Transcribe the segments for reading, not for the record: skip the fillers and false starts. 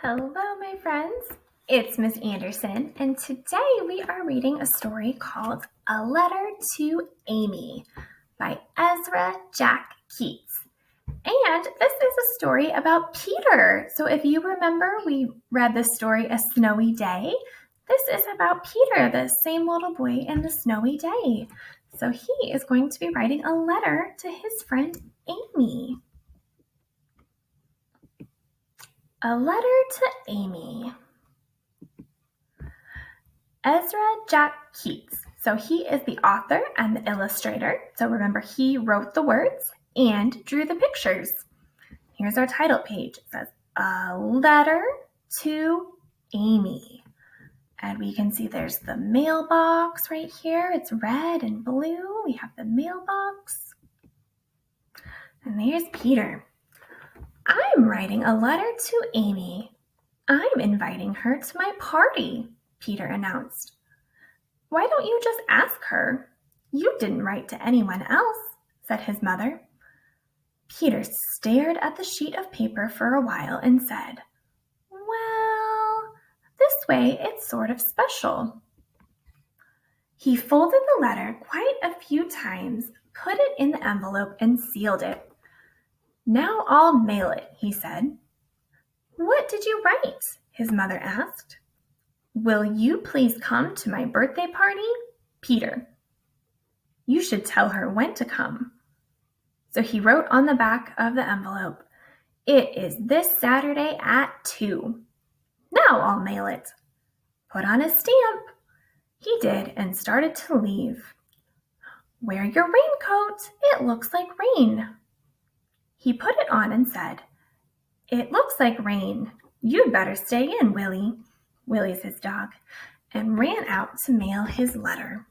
Hello, my friends. It's Miss Anderson, and today we are reading a story called A Letter to Amy by Ezra Jack Keats. And this is a story about Peter. So if you remember, we read the story A Snowy Day. This is about Peter, the same little boy in the snowy day. So he is going to be writing a letter to his friend Amy. A Letter to Amy. Ezra Jack Keats. So he is the author and the illustrator. So remember, he wrote the words and drew the pictures. Here's our title page. It says, A Letter to Amy. And we can see there's the mailbox right here. It's red and blue. We have the mailbox. And there's Peter. I'm writing a letter to Amy. I'm inviting her to my party, Peter announced. Why don't you just ask her? You didn't write to anyone else, said his mother. Peter stared at the sheet of paper for a while and said, Well, this way it's sort of special. He folded the letter quite a few times, put it in the envelope, and sealed it. Now I'll mail it, he said. What did you write? His mother asked. Will you please come to my birthday party? Peter. You should tell her when to come. So he wrote on the back of the envelope, It is this Saturday at 2. Now I'll mail it. Put on a stamp. He did and started to leave. Wear your raincoat. It looks like rain. He put it on and said, It looks like rain. You'd better stay in, Willie. Willie's his dog, and ran out to mail his letter.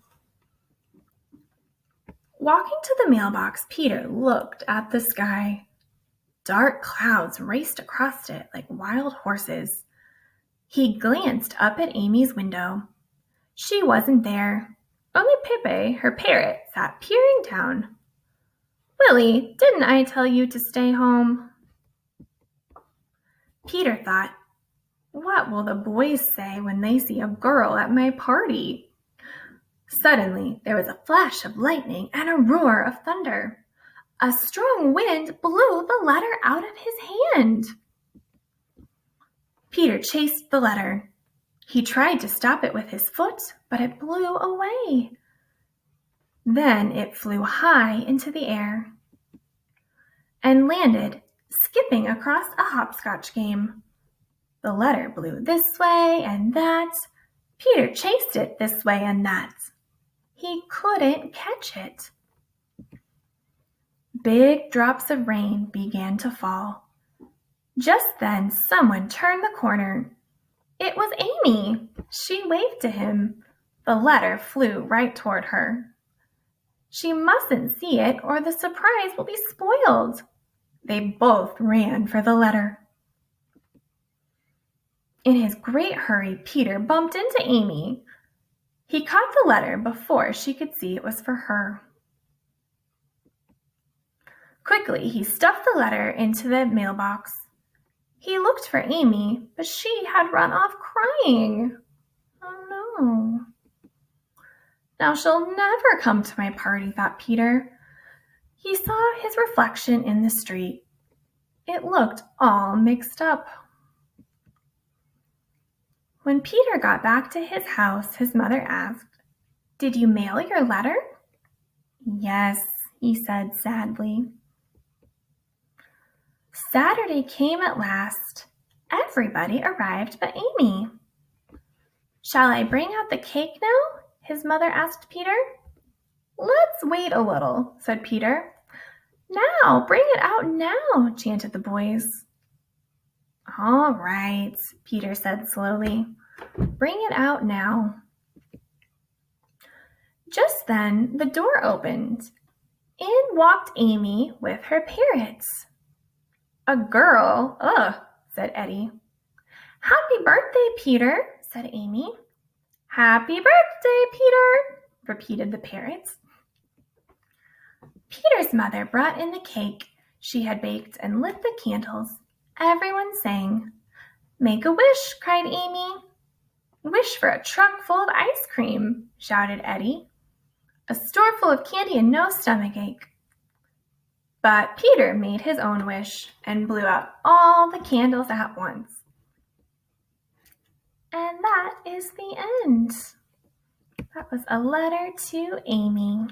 Walking to the mailbox, Peter looked at the sky. Dark clouds raced across it like wild horses. He glanced up at Amy's window. She wasn't there. Only Pepe, her parrot, sat peering down. Willie, didn't I tell you to stay home? Peter thought, What will the boys say when they see a girl at my party? Suddenly, there was a flash of lightning and a roar of thunder. A strong wind blew the letter out of his hand. Peter chased the letter. He tried to stop it with his foot, but it blew away. Then it flew high into the air and landed, skipping across a hopscotch game. The letter blew this way and that. Peter chased it this way and that. He couldn't catch it. Big drops of rain began to fall. Just then, someone turned the corner. It was Amy. She waved to him. The letter flew right toward her. She mustn't see it or the surprise will be spoiled. They both ran for the letter. In his great hurry, Peter bumped into Amy. He caught the letter before she could see it was for her. Quickly, he stuffed the letter into the mailbox. He looked for Amy, but she had run off crying. Oh no. Now she'll never come to my party, thought Peter. He saw his reflection in the street. It looked all mixed up. When Peter got back to his house, his mother asked, Did you mail your letter? Yes, he said sadly. Saturday came at last. Everybody arrived but Amy. Shall I bring out the cake now? His mother asked Peter. Let's wait a little, said Peter. Now, bring it out now, chanted the boys. All right, Peter said slowly. Bring it out now. Just then, the door opened. In walked Amy with her parrots. A girl, said Eddie. Happy birthday, Peter, said Amy. Happy birthday, Peter, repeated the parrots. Peter's mother brought in the cake she had baked and lit the candles. Everyone sang, Make a wish, cried Amy. Wish for a truck full of ice cream, shouted Eddie. A store full of candy and no stomachache. But Peter made his own wish and blew out all the candles at once. And that is the end. That was a letter to Amy.